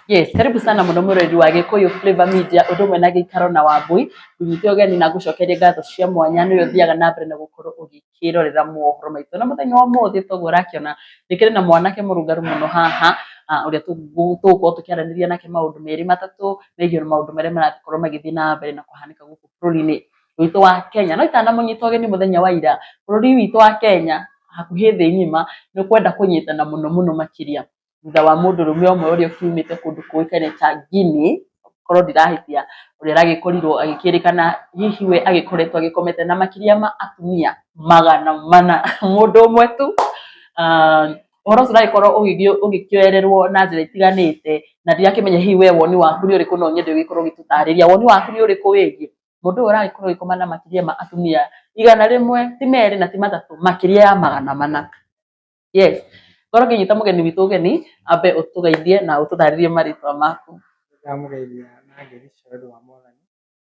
Yes, karibu sana muno murori wa Gikuyu Flavor Media udumwe na Gikaro na Wambui unyite ogeni na gucokeria ngatho cia mwanya ni uthiaga na mbere na gukorwo ugikirorera mohoro maitu na muthenya wa muthi toguo rakiona nikire na mwanake murungaru muno haha uria tugukorwo tukiaraniria nake maundu meri matatu megiä maundu maria marakorwo magithii na mbere na kuhanika guku bururi-ini witu wa Kenya no itana munyita ogeni muthenya wa ira bururi witu wa Kenya hakuhi thii ng'ima ni kwenda kunyitana muno makiria thutha wa mundu rume omwe uria ukiumite kundu kuikaine ta Guinea korwo ndirahitia uria aragikorirwo agikirikana hihi we agikoretwo agikomete na makiria ma atumia 400 mundu umwe tu uhoro ucio uragikorwo ugikioererwo na njira itiganite na ndirakimenya hihi we woni waku ni uriku no nyende ugikorwo ugitutariria woni waku ni uriku wigi mundu uragikorwo agikoma na makiria ma atumia 100 ti meri na ti matatu makiria ya 400. Yes. Ngoro nginyita mugeni witu ugeni ambe utugeithie na ututaririe maritwa maku. Ndamugeithia na ngeri cia wendo wa Mwathani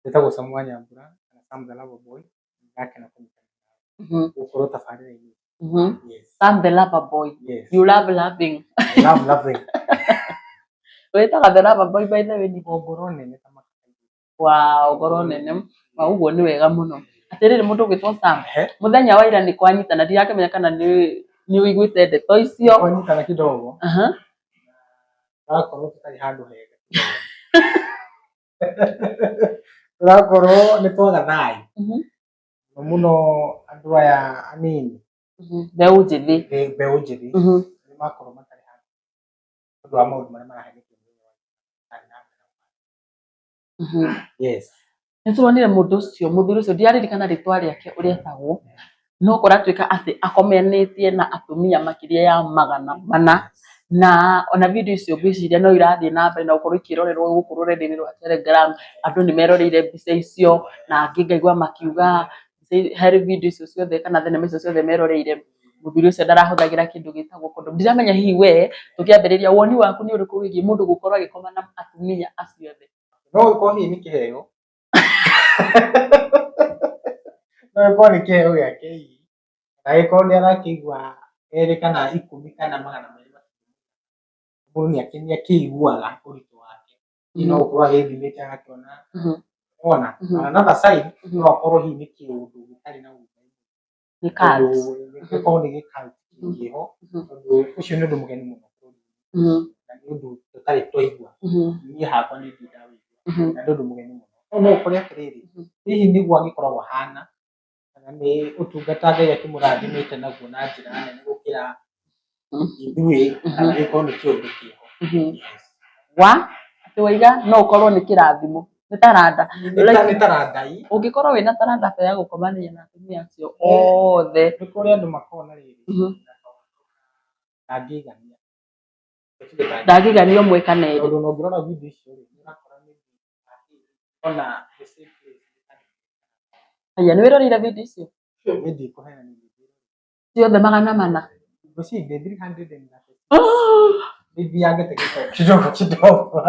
ndetagwo Samuel Nyambura na Sam the Lover Boy ngakena kũnyitana gukorwo tabarĩra-inĩ. Yes. Sam the Lover Boy. Yes. You love loving. I love loving. Wetaga the Lover Boy by the way ni ngoro nene ta makaithi. Wow, ngoro nene. Uguo ni wega muno. Atiriri mundu gwitwo Sam. Muthenya wa ira ni kwanyitana ndirakimenya kana ni uiguite ndeto icio kwanyitana kidogo turakorwo tutari handu hega turakorwo ni twaga thayu muno andu aya anini mbeu njithi ni makorwo matari handu andu a maundu maria marahenekio yes nituronire mundu ucio muthuri ucio ndiaririkana ritwa riake uria etagwo no kuratuika ati akomenetie na atumia makiria ya 400 na ona video icio ngwiciria no irathie na mbere na gukorwo ikirorerwo guku rurenda-ini rwa Telegram andu ni meroreire mbica icio na angi ngaigua makiuga hari video icio ciothe kana thenema icio ciothe meroreire muthuri ucio ndarahuthagira kindu gitagwo kondo ndiramenya hihi we tukiambiriria woni waku ni uriku wigie mundu gukorwo agikoma na atumia acio othe no uko hihi ni kiheo no uko ni kiheo giake hihi agĩkorwo nĩ arakĩigua erĩ kana 10 kana 200 mũndũ nĩ akĩiguaga ũritũ wake no gũkorwo agĩthimĩte agakĩona ona another side no akorwo hihi nĩ kĩũndũ gĩtarĩ na ũguni nĩ cult gĩkorwo nĩ gĩcult kĩho tondũ ũcio nĩ ũndũ mũgeni mũno na nĩ ũndũ tũtarĩ twaigua niĩ hakwa nĩ ndawĩigua na nĩ ũndũ mũgeni mũno no ũkore atĩrĩrĩ hihi nĩguo agĩkoragwo hana kana nĩ ũtungata Ngai akĩmũrathimĩte naguo na njĩra nene gũkĩra ithuĩ kana gĩkorwo nĩ kĩũndũ kĩho wa atĩ waiga no ũkorwo nĩ kĩrathimo nĩ taranda nĩ taranda ũngĩkorwo wĩna taranda ya gũkomania na atumia acio othe nĩ kũrĩ andũ makoragwo na rĩrĩ ndangĩigania ũmwe kana erĩ tondũ ũngĩrora video icio nĩ ũrakora nĩ ona aya nĩ wĩroreire video icio ciothe 400 ngwĩciria 300 kidogo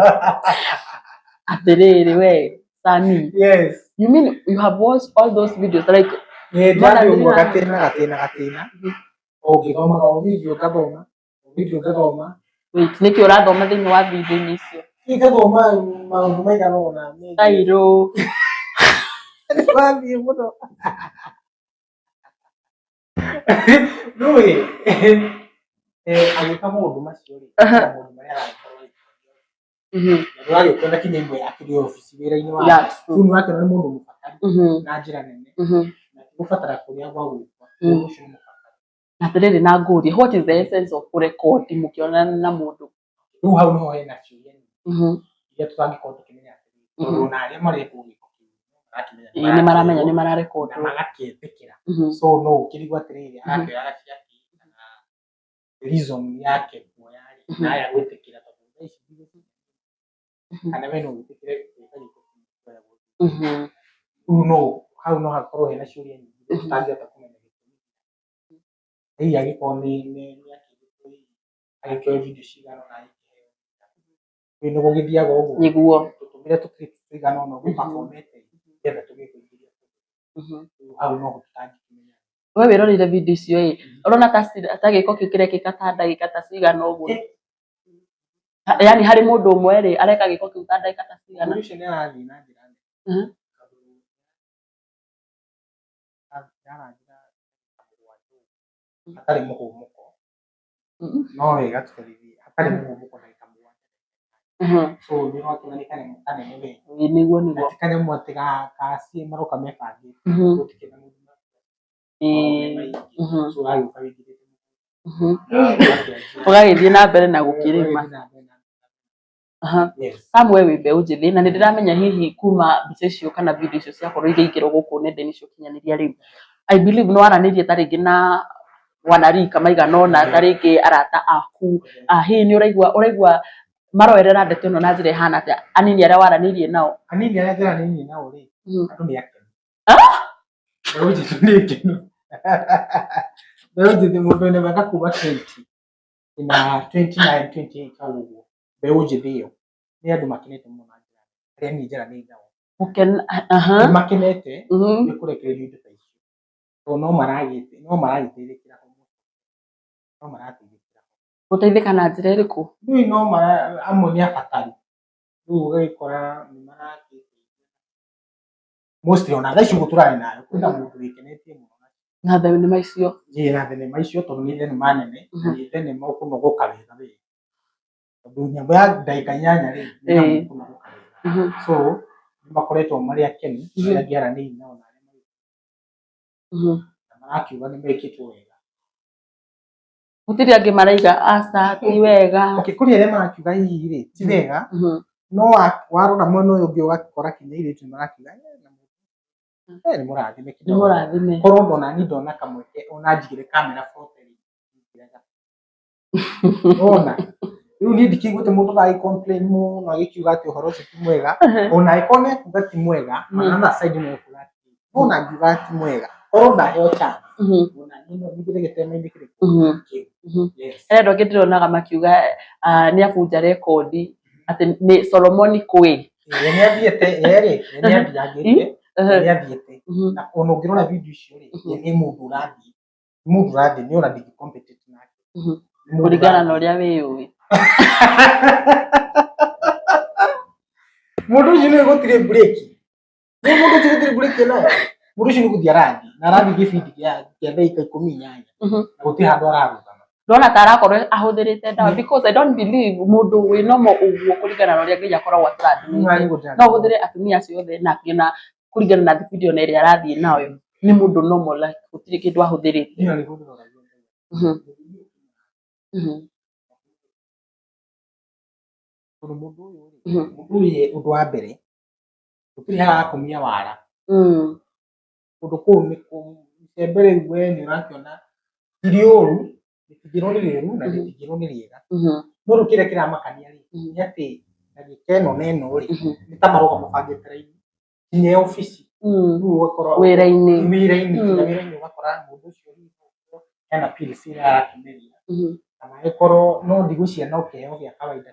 atiriri we Sami yes you mean you have watched all those videos like gatina ũngĩthoma video gathoma wait nĩkĩ ũrathoma thĩinĩ wa video icio igathoma maũndũ maigana ũna Kairũ Babi muno. Nui. Agika mundu macio ri. Mundu maria arakorwo. Ndio agikona kinyembo yake ri ofisi wira-ini wa. Tunu wake ni mundu mufakari. Na njira nene. Na gufatara kuria gwa gwikwa. Ucio ni mufakari. Na tiriri na nguri what is the essence of record mukionana na mundu? Riu hau no hena ciuria. Ya tutangikorwo tukimenya atiri. Mundu na aria mari kugi ni maramenya ni mararekoda magakĩtĩkĩra so no ukirigwa atiriri arakĩoyaga ciake kana reason yake kuoya na ya gwĩtĩkĩra tondũ ici kana we no wĩtĩkĩre no hau no hakorwo hena ciũria nyingĩ tutangĩhota kũmenya gĩtũmi hihi agĩkorwo nĩ agĩkĩoya video cigana na ikĩheo nĩ gũgĩthiaga ũguo nĩguo tũtũmĩre tũclip tũigana ũna gũpakomete getha tugikuingiria au no tutangikimenya we wĩroreire video icio urona ta gĩko kĩu kĩrekĩka ta ndagĩka ta cigana ũguo yani hari mundu umwe ri areka giko kiu ta ndagika ta cigana ucio ni arathi na njira hatari muhumuko no wega tukarithi hatari muhumuko na ikamwa so ni wakimanikane mukane ni niguo tikane mwatiga kasi maroka mebangi gutikena mundu so ayo kabigire ugagithie na mbere na gukirima Samwe wi mbeũ njĩthĩ na nĩndĩramenya hihi kuma mbica icio kana video icio ciakorwo igĩikĩrwo gũkũ nenda-inĩ cia ũkinyanĩria rĩu I believe no aranĩrie ta rĩngĩ na wanarika maigana ũna ta rĩngĩ arata aku hihi nĩ ũraigua maroerera ndeto ĩno na njĩra ĩhana atĩa anini arĩa waranĩirie nao anini arĩa waranĩirie nao rĩ andũ nĩ akenu mbeũ njĩthĩ nĩ akenu mbeũ njĩthĩ mũndũ ena mĩaka kuma 20 na 29 28 hau ũguo mbeũ njĩthĩ ĩyo nĩ andũ makenete mũno arĩa niĩ njaranĩirie nao makenete nĩ kũrekererio indo ta icio tondũ no maragĩteithĩkĩra gũteithĩka na njĩra ĩrĩkũ rĩu no amwe nĩ abataru rĩu ũgagĩkora nĩ maragĩteithia mostly ona thaa ici ũguo tũrarĩ nayo kwĩna mũndũ wĩkenetie mũno na thenema icio na thenema icio tondũ nĩ thenema nene nĩ thenema ũkũnogoka wega wega tondũ nyamũ ya ndagĩka 8 rĩ nĩ nyamũ ũkũnogoka wega so nĩ makoretwo marĩ akenu arĩa angĩaranĩirie nao na arĩa marakiuga nĩ mekĩtwo wega gũtirĩ angĩ maraiga aca ti wega kũrĩ arĩa marakiuga hihi rĩ ti wega no warora mwena ũyũ ũngĩ ũgakora kinya airĩtu nĩ marakiuga nĩ mũrathime korwo ndona niĩ ndona kamweke ona njigĩre kamera photo ona rĩu niĩ ndikĩiguĩte mũndũ agĩ-complain mũno agĩkiuga atĩ ũhoro ũcio ti mwega ona angĩkorwo nĩ akuuga ti mwega another side no ekuuga atĩ ona angiuga ti mwega korwo ndaheo chance ona niĩ no nyingĩre gĩtema-inĩ kĩrĩkũ andũ angĩ ndĩronaga makiuga nĩ abunja rekondi atĩ nĩ Solomon kwĩ nĩ athiĩte nĩ athiĩte na ona ũngĩrora video icio rĩ nĩ mũndũ ũrathiĩ nĩ ona ndingĩ-compete nake kũringana na ũrĩa wĩyũĩ mũndũ ũcio nĩ gũtirĩ breki mũndũ ũcio gũtirĩ breki nayo mũndũ ũcio nĩ gũthiĩ arathiĩ na arathiĩ gĩbindi kĩa ndagĩka 18 na gũtirĩ handũ ararũgama ndona ta arakorwo ahũthĩrĩte ndawa because I don't believe mũndũ wĩ normal ũguo kũringana na ũrĩa Ngai akoragwo atũrathimĩte no ũhũthĩre atumia acio othe na ngĩona kũringana na video na ĩrĩa arathiĩ nayo nĩ mũndũ normal like gũtirĩ kĩndũ ahũthĩrĩte tondũ mũndũ ũyũ ũndũ wa mbere gũtirĩ harakomia wara kũndũ kũu nĩ icembe rĩu we nĩ ũrakĩona ti rĩũru rĩtingĩrwo nĩ rĩũru na rĩtingĩrwo nĩ rĩega no rĩu kĩrĩa kĩramakania rĩ nĩ atĩ ndagĩka ĩno na ĩno rĩ nĩ ta maroga mabangĩte raini nginya obici rĩu ũgakora wĩra-inĩ ũgakora mũndũ ũcio hena pills iria arakĩmeria kana agĩkorwo no ndigũcia no kĩheo gĩa kawaida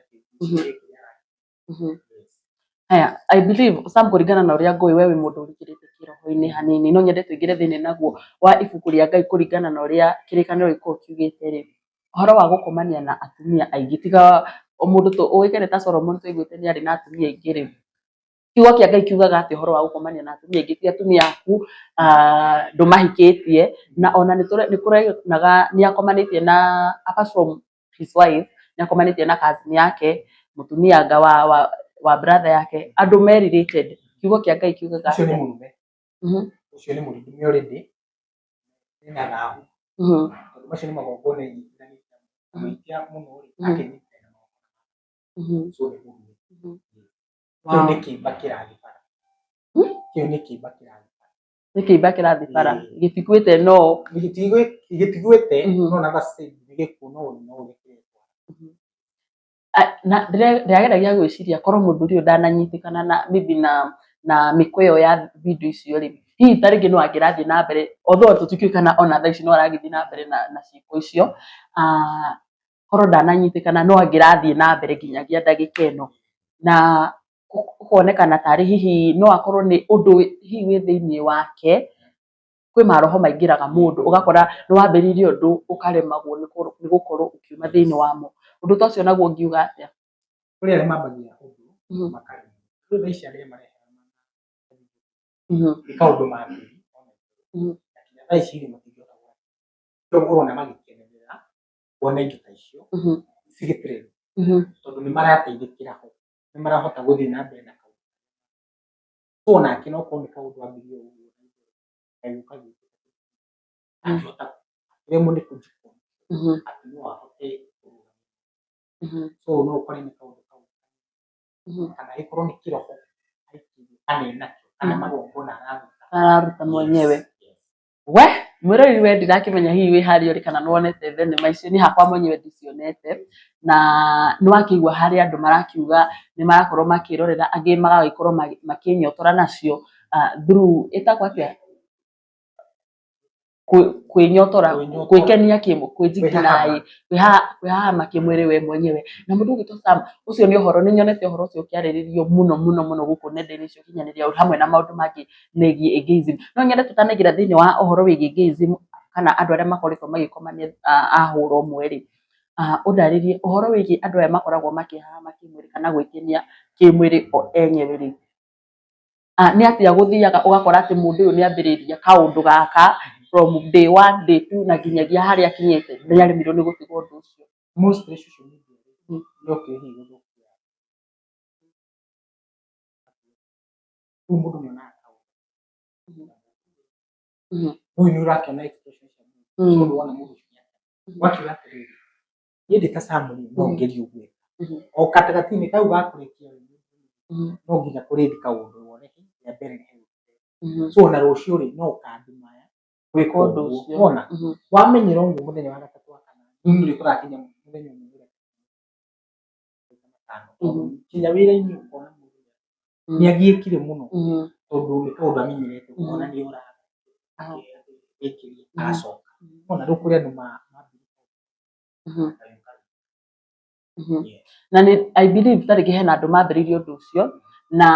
haya I believe Sam kũringana na ũrĩa ngũĩ we wĩ mũndũ ũrikĩrĩte kĩroho-inĩ hanini no nyende tũingĩre thĩinĩ naguo wa ibuku rĩa Ngai kũringana na ũrĩa kĩrĩkanĩro gĩkoragwo kiugĩte rĩ ũhoro wa gũkomania na atumia aingĩ tiga mũndũ ũĩkaine ta Solomon tũiguĩte nĩ arĩ na atumia aingĩ rĩ kiugo kĩa Ngai kiugaga atĩ ũhoro wa gũkomania na atumia aingĩ ti atumia aku ndũmahikĩtie na ona nĩ kũrenaga nĩ akomanĩtie na apart from his wife nĩ akomanĩtie na cousin yake mũtumia anga wa brother yake andũ related kiugo kĩa Ngai kiugaga ũcio nĩ mũrume ũcio nĩ mũrume already ena thahu tondũ macio nĩ magongona nyingĩ mũno rĩ akenyitĩte na magongona ũcio nĩ mũrume kĩu nĩ kĩimba kĩrathiĩ bara kĩu nĩ kĩimba kĩrathiĩ bara gĩtiguĩte no gĩtiguĩte no na side gĩgĩkũ no ũrĩkĩrĩtwo na ndĩrageragia gwĩciria korwo mũndũ ũrĩa ndananyitĩkana na maybe na mĩkwa ĩyo ya video icio rĩ hihi ta rĩngĩ no angĩrathiĩ na mbere although tũtikĩũĩ ona thaa ici no aragĩthiĩ na mbere na ciĩko icio korwo ndananyitĩkana no angĩrathiĩ na mbere nginyagia ndagĩka ĩno na ũkonekana tarĩ hihi no akorwo nĩ ũndũ hihi wĩ thĩinĩ wake kwĩ maroho maingĩraga mũndũ ũgakora nĩ wambĩrĩirie ũndũ ũkaremagwo nĩ gũkorwo ũkiuma thĩinĩ wamo ũndũ ta ũcio naguo ngiuga atĩa kuri arĩa mambagia ũndũ makari rĩu thaa ici arĩa marehana ikaũndũ mangĩ thaa ici matingĩhota gũkũ ũrona magĩkenerera kuona indo ta icio cigĩtrend tondũ nĩ marateithĩkĩra ho nĩ marahota gũthiĩ na mbere na kaũndũ so nake no korwo nĩ kaũndũ ambĩrĩirie ũguo gũka angĩhota rĩmwe nĩ kũnjikwo atĩ no ahote so no ũkore nĩ kaũndũ kau kana ĩkorwo nĩ kĩroho anenakĩo kana magongona araruta mwenyewe we mwĩrori we ndirakĩmenya hihi wĩ harĩa ũrĩ kana nĩwonete thenema icio niĩ hakwa mwenyewe ndicionete na nĩwakĩigua harĩa andũ marakiuga nĩ marakorwo makĩrorera angĩ magagĩkorwo makĩnyotora nacio through ĩtagwo atĩa kwĩnyotora kwĩkenia kwĩjikinaĩ kwĩhahama kĩmwĩrĩ we mwenyewe na mũndũ ũgĩtwo Sam ũcio nĩ ũhoro nĩ nyonete ũhoro ũcio ũkĩarĩrĩrio mũno gũkũ nenda-inĩ cia ũkinyanĩria hamwe na maũndũ mangĩ megiĩ gayism no nyende tũtanaigĩra thĩinĩ wa ũhoro wĩgiĩ gayism kana andũ arĩa makoretwo magĩkomania ahũra ũmwe rĩ ũndarĩrie ũhoro wĩgiĩ andũ arĩa makoragwo makĩhahama kĩmwĩrĩ kana gwĩkenia kĩmwĩrĩ o enyewe rĩ nĩ atĩa gũthiaga ũgakora atĩ mũndũ ũyũ nĩ ambĩrĩria kaũndũ gaka from day 1 day 2 na nginyagia harĩa akinyĩte nĩ aremirwo nĩ gũtiga ũndũ ũcio most social media no kĩhihi gũthũkia mũndũ nĩ onaga ũyũ nĩ ũrakĩona expression mũndũ wona mũndũ wakiuga atĩrĩrĩ niĩ ndĩ ta Sam no ngerie ũguo o gatagatĩ-inĩ kau gakũrĩkia no nginya kũrĩthi kaũndũ wone ya mbere nĩ so na rũciũ rĩ no ũkandumaya gwĩka ũndũ ũcio wona wamenyera ũguo mũthenya wa gatatũ wa kana nĩ tũrakinya mũthenya ũmwe kinya wĩra-inĩ ũkona mũndũ nĩ agiĩkire mũno tondũ nĩ kaũndũ amenyerete kuona nĩ ũraĩkĩria agacoka wona rĩu kũrĩ andũ na I believe tarĩngĩ hena andũ mambĩrĩirie ũndũ ũcio na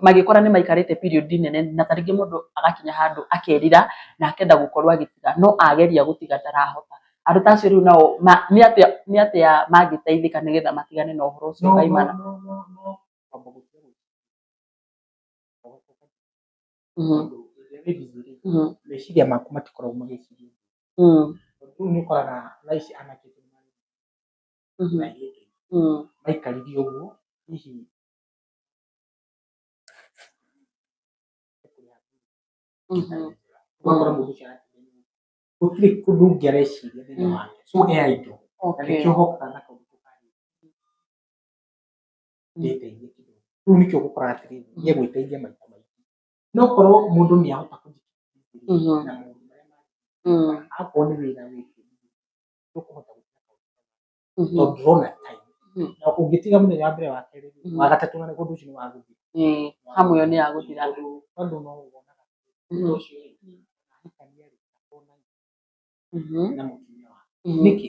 magĩkora nĩ maikarĩte period nene na tarĩngĩ mũndũ agakinya handũ akerira na akenda gũkorwo agĩtiga no ageria gũtiga ndarahota andũ ta acio rĩu nao nĩ atĩa mangĩteithĩka nĩgetha matigane na ũhoro ũcio kaimana meciria maku matikoragwo magĩciria rĩu nĩ ũkoraga thaa ici anake maikaririe ũguo hihi ũgakora mũndũ ũcio gũtirĩ kũndũ ũngĩ areciria thĩinĩ wake so e idle na nĩkĩo hokaga na kaũndũ ndĩteithie kĩndũ rĩu nĩkĩo ũgũkora atĩrĩrĩ nĩ egwĩteithia maita maingĩ no korwo mũndũ nĩ ahota kũnjikĩrĩria na maũndũ marĩa akorwo nĩ wĩra wĩkĩrĩire ndũkũhota gũtiga kaũndũ tondũ ndũrona time na ũngĩtiga mũthenya wa mbere wa kerĩ wa gatatũ na ũndũ ũcio nĩ wagũthira hamwe nĩ yagũthira tondũ no wonaga ũndũ ũcio na mũtumia wake nĩkĩ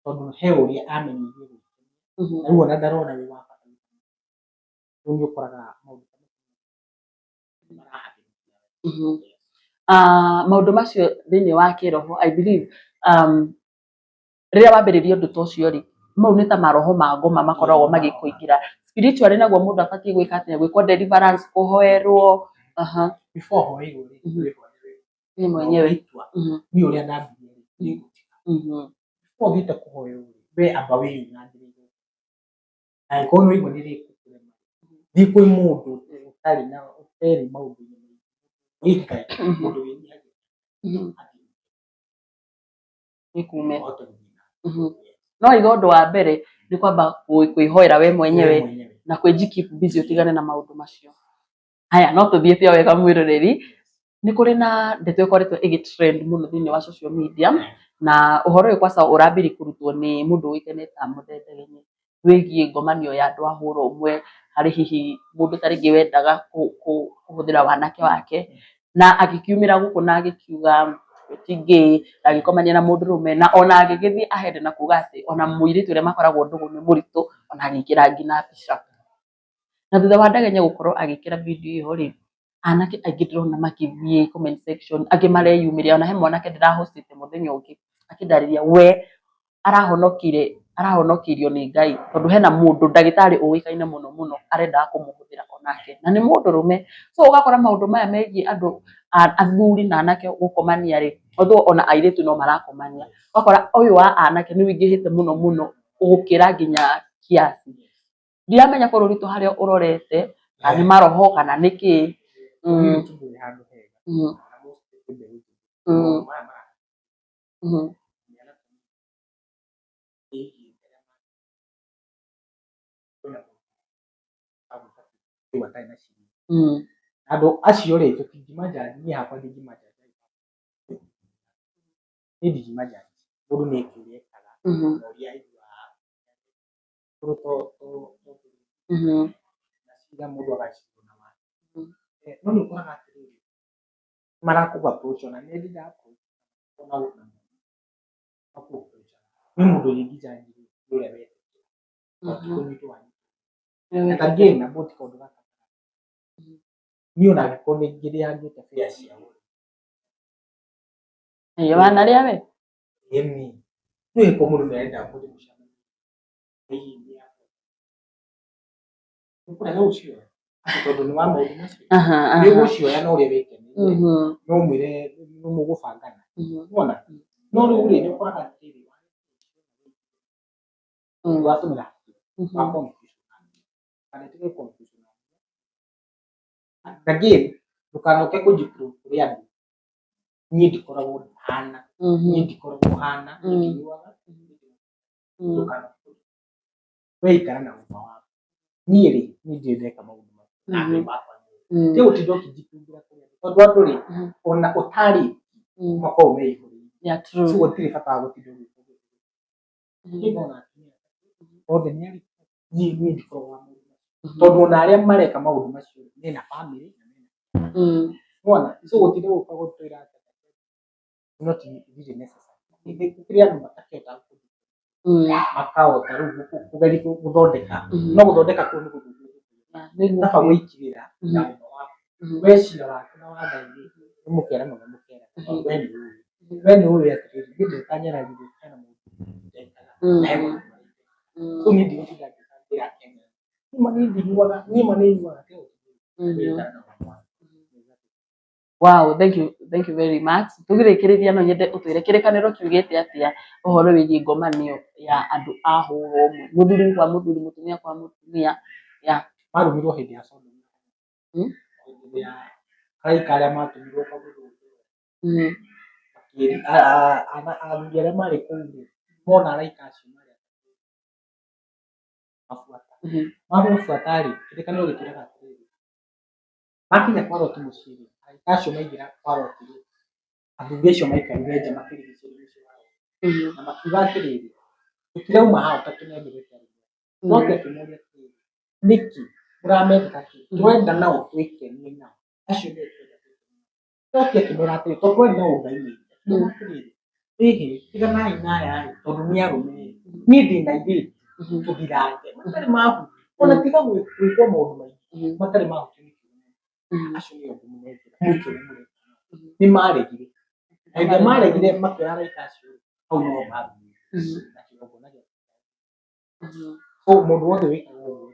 tondũ he ũrĩa amenyirie gwĩkenia na rĩu ona ndarona wĩ wa bata rĩu nĩ ũkoraga maũndũ maũndũ macio thĩinĩ wa kĩroho I believe rĩrĩa wambĩrĩria ũndũ ta ũcio rĩ mau nĩ ta maroho ma ngoma makoragwo magĩkũingĩra spiritually naguo mũndũ abatiĩ gwĩka atĩa gwĩkwo deliverance kũhoerwo before hoerwo nĩ mwenyewe nĩ ũrĩa ndambire nĩ gũtiga before ũthiĩte kũhoerwo we amba wĩyunangĩrĩre angĩkorwo nĩ waigua nĩ rĩkũrema thiĩ kwĩ mũndũ ũtarĩ na ũterĩ maũndũ-inĩ wĩikae mũndũ wĩnyihagia nĩkume no iga ũndũ wa mbere nĩ kwamba kwĩhoera we mwenyewe na kwĩjikeep busy ũtigane na maũndũ macio haya no tũthiĩte o wega mwĩroreri nĩ kũrĩ na ndeto ĩkoretwo ĩgĩtrend mũno thĩinĩ wa social media na ũhoro ũyũ kwanza ũrambĩrĩria kũrutwo nĩ mũndũ ũĩkaine ta Mũthethegenya wĩgiĩ ngomanio ya andũ a hũra ũmwe harĩ hihi mũndũ tarĩngĩ wendaga kũhũthĩra wanake wake na agĩkiumĩra gũkũ na agĩkiuga gay agĩkomania na mũndũrũme na ona agĩgĩthiĩ ahead na kuga atĩ ona mũirĩtu ũrĩa makoragwo ndũgũ nĩ mũritũ ona agĩkĩra nginya mbica na thutha wa Ndegenya gũkorwo agĩkĩra video ĩyo rĩ anake aingĩ ndĩrona makĩthiĩ comment section angĩ mareyumĩria ona he mwanake ndĩrahostete mũthenya ũngĩ akĩndarĩria we arahonokire arahonokirio nĩ Ngai tondũ hena mũndũ ndagĩtarĩ ũĩkaine mũno arenda kũmũhũthĩra onake na nĩ mũndũrũme. So ũgakora maũndũ maya megiĩ andũ athuri na anake gũkomania rĩ, although ona airĩtu no marakomania, ũgakora ũyũ wa anake nĩ ũingĩhĩte mũno gũkĩra nginya kiasi. Ndiramenya bũrũri tu harĩa ũrorete kana nĩ maroho kana nĩkĩ. Andũ acio rĩ tũtingĩmajaji, niĩ hakwa ndingĩmajaji, niĩ ndingĩmajaji, mũndũ nĩ kĩũria ekaga na ũrĩa aiguaga na ciira mũndũ agacirwo na wake. No nĩ ũkoraga atĩrĩrĩ marakũ approach ona nĩ ndĩ approach ona gũkũ nĩ mũndũ ingĩjaji ũrĩa wetĩkia na again na boti kaũndũ gaka niĩ ona angĩkorwo nĩ ngĩrĩangĩte fare ciao wanarĩa we ĩni nĩ ko mũndũ nĩarenda mũndũ mũcamania ũkũrega ũcio tondũ nĩ wa maũndũ macio nĩ ũgũcioya no ũrĩa wĩkenia no mwĩre nĩ mũgũbangana wona no rĩu rĩ nĩ ũkoraga atĩrĩrĩ watũmĩra wa confusion kana tige confusion again ndũkanoke kũnjikuru kũrĩ andũ niĩ ndikoragwo hana niĩ ndikoragwo hana ndinyuaga ndũkanoke we ikara na ũma waku niĩ rĩ niĩ ndirĩ ndeka maũndũ macio na andũ makwa nĩ gũtinda ũkĩnjikundĩra kũrĩ andũ tondũ andũ rĩ ona ũtarĩ makoragwo meihũrĩirie so gũtirĩ bata wa gũtinda othe nĩ arĩ niĩ ndikoragwo na maũndũ macio tondũ ona arĩa mareka maũndũ macio mena bamĩrĩ wona so gũtinda gũka gũtwĩra not really necessary kĩrĩa andũ matakĩhota makahota rĩu kũgeria gũthondeka no gũthondeka kũu nĩ gũthundũra taba gwĩkirĩra na ũma waku wecira waku na wathaithĩ nĩ mũkera na mũkera we nĩ ũĩ atĩrĩrĩ niĩ ndĩtanyaragithia hena mũndũ ndekaga na he maũndũ marĩa so niĩ ndigũtinda ngĩbangĩra Kenya niĩ ndinyuaga niĩ ma nĩ nyuaga Wow, thank you very much. Tũgĩrĩkĩrĩria no nyende ũtwĩre kĩrĩkanĩro kiugĩte atĩa ũhoro wĩgiĩ ngomanio ya andũ a hũra ũmwe, mũthuri kwa mũthuri, mũtumia kwa mũtumia marumirwo hĩndĩ ya Solomon hĩndĩ ya araika arĩa matũmirwo kwa mũthuri athuri arĩa marĩ kũu mona araika acio marĩ mabuata rĩ kĩrĩkanĩro gĩkĩraga atĩrĩrĩ makinya kwa Loti mũciĩ rĩ araika acio maingĩra kwa Loti rĩ athuri acio maikarire nja makĩrigicĩirie mũciĩ wao na makiuga atĩrĩrĩ tũtirauma haha ũtatũnengerete arũme Loti akĩmoria atĩrĩrĩ nĩkĩ mũrameka kĩ twenda nao twĩkenie nao acio nĩo twenda twĩkenie Loti akĩmera atĩrĩrĩ tondũ twenda nao Ngai nĩ atĩrĩrĩ ĩhĩ tiganai na aya tondũ nĩ arũme niĩ ndĩna airĩtu tũthirange matarĩ mahu ona tiga gwĩkwo maũndũ maingĩ matarĩ mahu acio nĩo ngũmũnengera mwĩkĩre nĩ maregire hĩndĩ ĩrĩa maregire makĩoya araika acio hau no marumire na kĩgongona gĩake so mũndũ wothe wĩkaga ũguo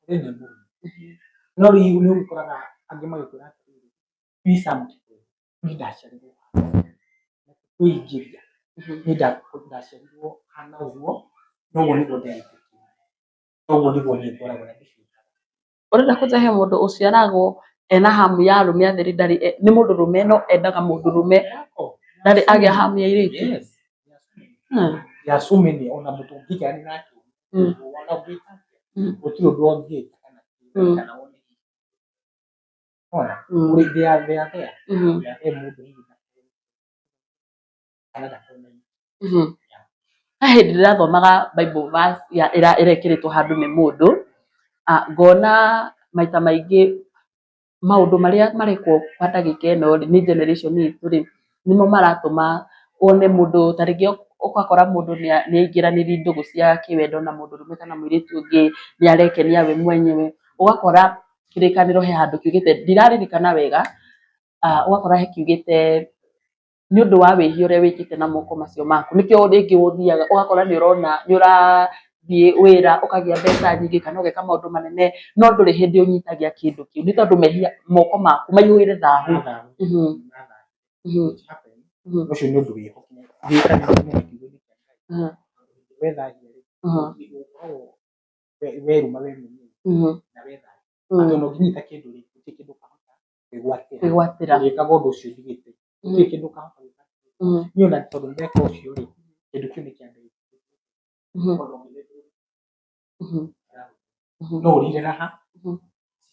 rĩ nĩ mũrũme no rĩu nĩ ũkoraga angĩ magĩkwĩra atĩrĩrĩ niĩ ndaciarirwo kwĩingĩria niĩ ndaciarirwo hana ũguo noguo nĩguo ndeĩtĩkia noguo nĩguo niĩ ngoragwo na ũrenda kũnjahe mũndũ ũciaragwo ena hamu ya arũme atheri ndarĩ nĩ mũndũrũme no endaga mũndũrũme ndarĩ agĩa hamu ya airĩtu yasumeni ona mũtũngĩkĩrania nake ona ũngĩka gũtirĩ ũndũ ũngĩka kana wone ona ũrĩ they are there mũndũ hihi kana ndakona hĩndĩ ndĩrathomaga Bible verse ĩrekĩrĩtwo handũ nĩ mũndũ ngona maita maingĩ maũndũ marĩa marekwo kwa ndagĩka ĩno nĩ generation itũ rĩ nĩmo maratũma wone mũndũ ta rĩngĩ ũgakora mũndũ nĩ aingĩranĩria ndũgũ cia kĩwendo na mũndũrũme kana mũirĩtu ũngĩ nĩ arekenia we mwenyewe ũgakora kĩrĩkanĩro he handũ kiugĩte ndiraririkana wega ũgakora he kiugĩte nĩ ũndũ wa wĩhia ũrĩa wĩkĩte na moko macio maku nĩkĩo rĩngĩ ũthiaga ũgakora nĩ ũrathiĩ wĩra ũkagĩa mbeca nyingĩ kana ũgeka maũndũ manene no ndũrĩ hĩndĩ ũnyitagia kĩndũ kĩu nĩ tondũ mehia moko maku maihũire thahu. Ũcio nĩ ũndũ wĩhokeire weruma we mwenyewe na wethagia atĩ ona ũngĩnyita kĩndũ rĩ gũtirĩ kĩndũ ũkahota kwĩgwatĩra ũgĩkaga ũndũ ũcio ndigĩte gũtirĩ kĩndũ ũkahota gwĩka niĩ ona tondũ ndeka ũcio rĩ kĩndũ kĩu nĩ kĩandeithĩtie no ũrire raha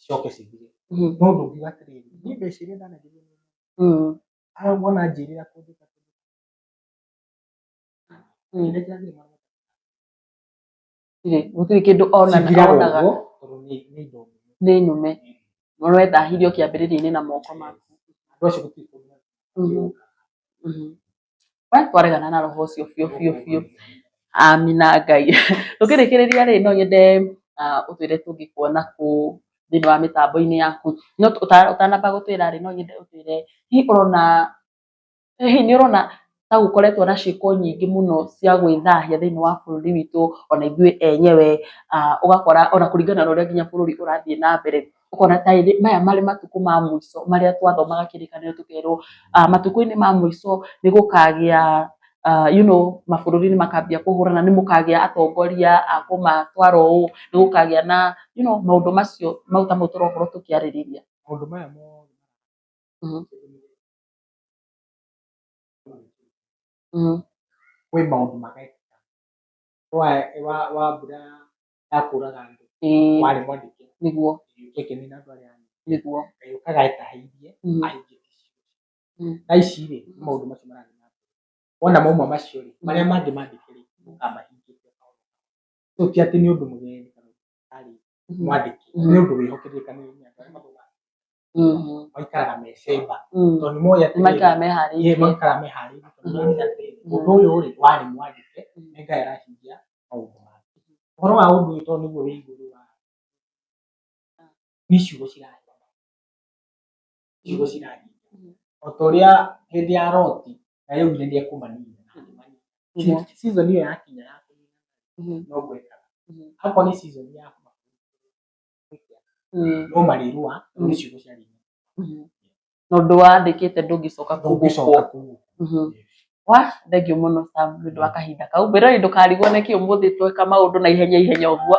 cicoke cithire no ndũngiuga atĩrĩrĩ niĩ mbeca iria ndanagĩire wona njĩrĩra kũndũ gũtirĩ kĩndũ onaga nĩ nyume no wethahirie kĩambĩrĩria-inĩ na moko maku. Twaregana na roho ũcio biũ. Amina Ngai. Tũkĩrĩkĩrĩria rĩ no nyende ũtwĩre tũngĩkuona kũ thĩinĩ wa mĩtambo-inĩ yaku no ũtanamba gũtwĩra rĩ no nyende ũtwĩre hihi nĩ ũrona ta gũkoretwo na ciĩko nyingĩ mũno cia gwĩthahia thĩinĩ wa bũrũri witũ ona ithuĩ enyewe ũgakora ona kũringana na ũrĩa nginya bũrũri ũrathiĩ na mbere ũkona ta maya marĩ matukũ ma mũico marĩa twathomaga kĩrĩkanĩro tũkerwo matukũ-inĩ ma mũico nĩ gũkagĩa mabũrũri nĩ makambia kũhũrana nĩ mũkagĩa atongoria a kũmatwara ũũ nĩ gũkagĩa na maũndũ macio mau ta mau tũrokorwo tũkĩarĩrĩria. Maũndũ maya kwĩ maũndũ magekĩka wa mbura ya kũraga andũ warĩ mwandĩke nĩguo kĩkeni na andũ arĩa nĩguo ũkaga etahĩirie ahingĩtie na ici rĩ maũndũ macio marathiĩ na mbere wona mauma macio rĩ marĩa mangĩ mandĩke rĩ amahingĩte rĩu ti atĩ nĩ ũndũ mũgeni kana arĩ mwandĩke nĩ ũndũ wĩhokeire kana maikaraga mecemba tondũ nĩ moĩ atĩ maikaraga meharĩirie ũndũ ũyũ rĩ warĩ mwandĩke nĩ Ngai arahingia maũndũ make ũhoro wa ũndũ ũyũ tondũ nĩguo wĩ igũrũ wa nĩ ciugo cirahinga o ta ũrĩa hĩndĩ ya Loti na yaugire nĩ ekũmanina season ĩyo yakinya ya kũnina no gwekaga akorwo nĩ season ya no marĩrũa nĩ ciugo ciaringa na ũndũ wandĩkĩte ndũngĩcoka kũgũkwo. Thengiũ mũno Sam nĩ ũndũ wa kahinda kau mbere ndũkarigwo nĩkĩ ũmũthĩ tweka maũndũ na ihenya ũguo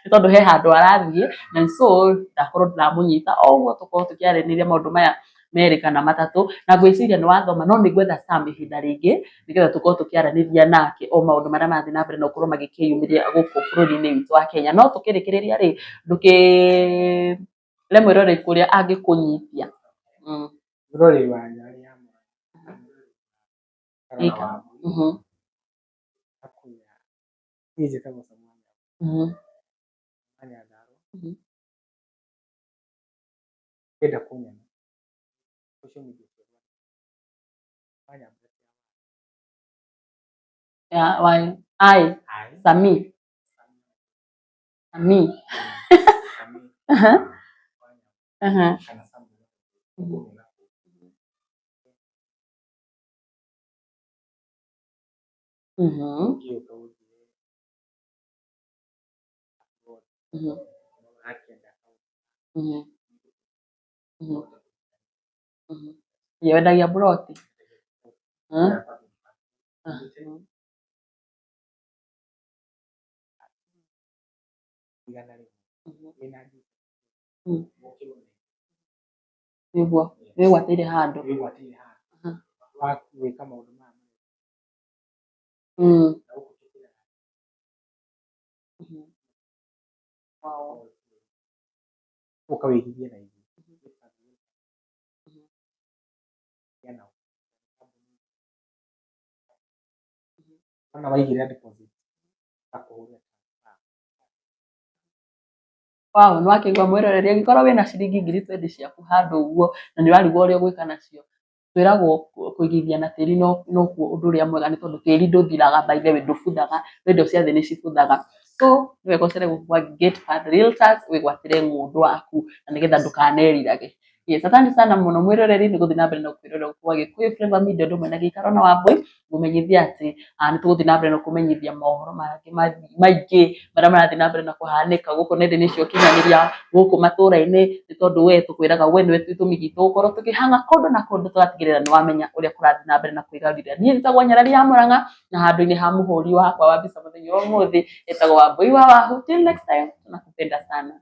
nĩ tondũ he handũ arathiĩ na so ndakorwo ndĩramũnyita o ũguo tũkorwo tũkĩarĩrĩria maũndũ maya merĩ kana matatũ na ngwĩciria nĩ wathoma no nĩ gwetha Sam ihinda rĩngĩ nĩgetha tũkorwo tũkĩaranĩria nake o maũndũ marĩa marathiĩ na mbere na gũkorwo magĩkĩyumĩria gũkũ bũrũri-inĩ witũ wa Kenya no tũkĩrĩkĩrĩria rĩ ndũkĩre mwĩroreri kũrĩa angĩkũnyitia. Mwĩroreri wa Nyarĩ ya kwenda kunyana social media Sami wendagia buroti nĩguo wĩgwatĩire handũ wa gwĩka maũndũ maya ũkawĩigithia na igũrũ kana waigĩra deposit akũhũrĩra nĩ wakĩigua mwĩroreri angĩkorwo wĩna ciringi 20,000 ciaku handũ ũguo na nĩ ũrarigwo ũrĩa ũgwĩka nacio twĩragwo kũigithia na tĩri nokuo ũndũ ũrĩa mwega nĩ tondũ tĩri ndũthiraga by the way ndũbuthaga no indo cia thĩ nĩ cibuthaga so nĩ wega ũcere gũkua Get Pad Realtors wĩgwatĩre ng'ũndũ waku na nĩgetha ndũkanerirage. Yes, asante sana muno mwiroreri ni guthi na mbere na kwirorera kwa Gikuyu Flavour Media ndumwe na Gikaro na Wambui gumenyithia ati ni tuguthi na mbere na kumenyithia mohoro maingi maria marathi na mbere na kuhanika guku nende cio kinyaniria guku matura-ini ni tondu we tukwiraga we niwe twitumi gitu gukorwo tukihanga kundu na kundu tugatigirira ni wamenya uria kurathi na mbere na kwigarurira nie njitagwo Nyarari ya Murang'a na handu-ini ha muhuri wakwa wa mbica muthenya wa umuthi etagwo Wambui wa Wahu. Till next time tunakupenda sana.